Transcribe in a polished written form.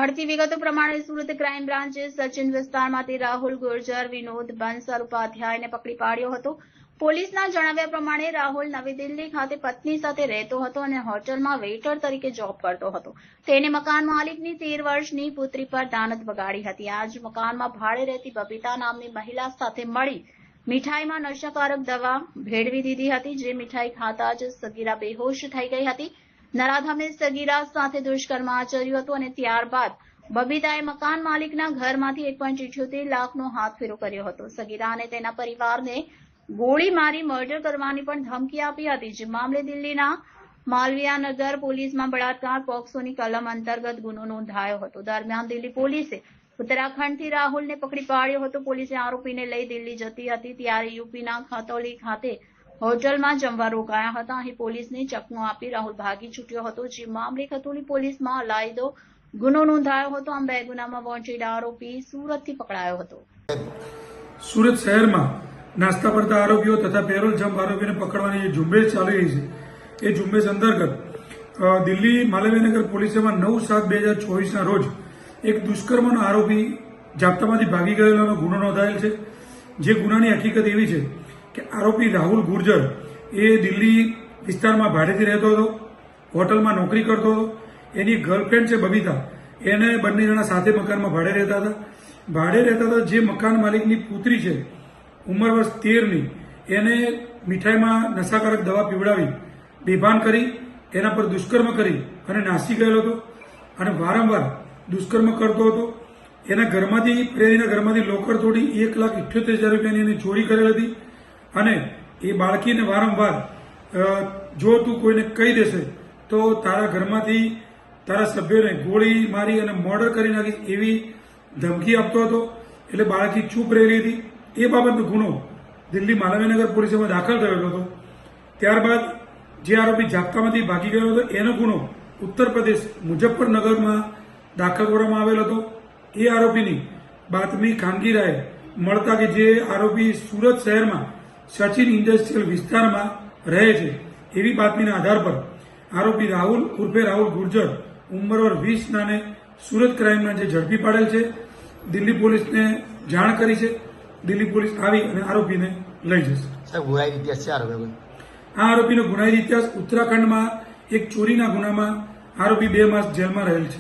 મળતી વિગતો પ્રમાણે સુરત ક્રાઇમ બ્રાન્ચે સચિન વિસ્તારમાંથી રાહુલ ગુર્જર, વિનોદ બંસલ ઉપાધ્યાયને પકડી પાડ્યો હતો. પોલીસના જણાવ્યા પ્રમાણે રાહુલ નવી દિલ્હી ખાતે પત્ની સાથે રહેતો હતો અને હોટલમાં વેઇટર તરીકે જોબ કરતો હતો. તેને મકાન માલિકની 13 વર્ષની પુત્રી પર દાનત બગાડી હતી. આ જ મકાનમાં ભાડે રહેતી બબીતા નામની મહિલા સાથે મળી મીઠાઈમાં નશાકારક દવા ભેળવી દીધી હતી. જે મીઠાઈ ખાતા જ સગીરા બેહોશ થઈ ગઈ હતી. નરાધમે સગીરા સાથે દુષ્કર્મ આચર્યું હતું અને ત્યારબાદ બબીતાએ મકાન માલિકના ઘરમાંથી 1.78 લાખનો હાથફેરો કર્યો હતો. સગીરા અને તેના પરિવારને ગોળી મારી મર્ડર કરવાની પણ ધમકી આપી હતી. જે મામલે દિલ્હીના માલવિયાનગર પોલીસમાં બળાત્કાર પોક્સોની કલમ અંતર્ગત ગુનો નોંધાયો હતો. દરમિયાન દિલ્હી પોલીસે ઉત્તરાખંડથી રાહુલને પકડી પાડ્યો હતો. પોલીસે આરોપીને લઈ દિલ્હી જતી હતી ત્યારે યુપીના ખતૌલી ખાતે હોટલમાં જમવા રોકાયા હતા. અહીં પોલીસને ચકમો આપી રાહુલ ભાગી છૂટ્યો હતો. જે મામલે ખતૌલી પોલીસમાં અલાયદો ગુનો નોંધાયો હતો. આમ 2 ગુનામાં વોન્ટેડ આરોપી સુરતથી પકડાયો હતો. સુરત શહેરમાં નાસ્તા પડતા આરોપીઓ તથા પેરોલ જમ્પ આરોપીને પકડવાની જે ઝુંબેશ ચાલી રહી છે, એ ઝુંબેશ અંતર્ગત દિલ્હી માલવીયાનગર પોલીસમાં 9/7/2024ના રોજ એક દુષ્કર્મનો આરોપી જાપ્તામાંથી ભાગી ગયેલાનો ગુનો નોંધાયેલ છે. જે ગુનાની હકીકત એવી છે કે આરોપી રાહુલ ગુર્જર એ દિલ્હી વિસ્તારમાં ભાડેથી રહેતો હતો, હોટલમાં નોકરી કરતો હતો. એની ગર્લફ્રેન્ડ છે બબીતા, એને બંને જણા સાથે મકાનમાં ભાડે રહેતા હતા. જે મકાન માલિકની પુત્રી છે, ઉંમર વર્ષ 13ની, એને મીઠાઈમાં નશાકારક દવા પીવડાવી બેભાન કરી એના પર દુષ્કર્મ કરી અને નાસી ગયેલો હતો. અને વારંવાર દુષ્કર્મ કરતો હતો. એના ઘરમાંથી પ્રેરીના ઘરમાંથી લોકર તોડી 1,78,000 રૂપિયાની એની ચોરી કરેલ હતી. અને એ બાળકીને વારંવાર જો તું કોઈને કહી દેશે તો તારા ઘરમાંથી તારા સભ્યોને ગોળી મારી અને મર્ડર કરી નાખીશ એવી ધમકી આપતો હતો. એટલે બાળકી ચૂપ રહેલી હતી. એ બાબતનો ગુનો દિલ્હી માલવીયાનગર પોલીસમાં દાખલ થયેલો હતો. ત્યારબાદ જે આરોપી જાપ્તામાંથી ભાગી ગયો હતો એનો ગુનો ઉત્તર પ્રદેશ મુઝફ્ફરનગરમાં દાખલ કરવામાં આવેલો હતો. એ આરોપીની બાતમી ખાનગી રાહે મળતા કે જે આરોપી સુરત શહેરમાં સચિન ઇન્ડસ્ટ્રીયલ વિસ્તારમાં રહે છે એવી બાતમીના આધાર પર આરોપી રાહુલ ઉર્ફે રાહુલ ગુર્જર ઉંમર 20નાને સુરત ક્રાઇમના જે ઝડપી પાડેલ છે. દિલ્હી પોલીસને જાણ કરી છે. દિલ્હી પોલીસ આવી અને આરોપીને લઈ જશે. આ આરોપીનો ગુનાહિત ઇતિહાસ ઉત્તરાખંડમાં એક ચોરીના ગુનામાં આરોપી 2 માસ જેલમાં રહેલ છે.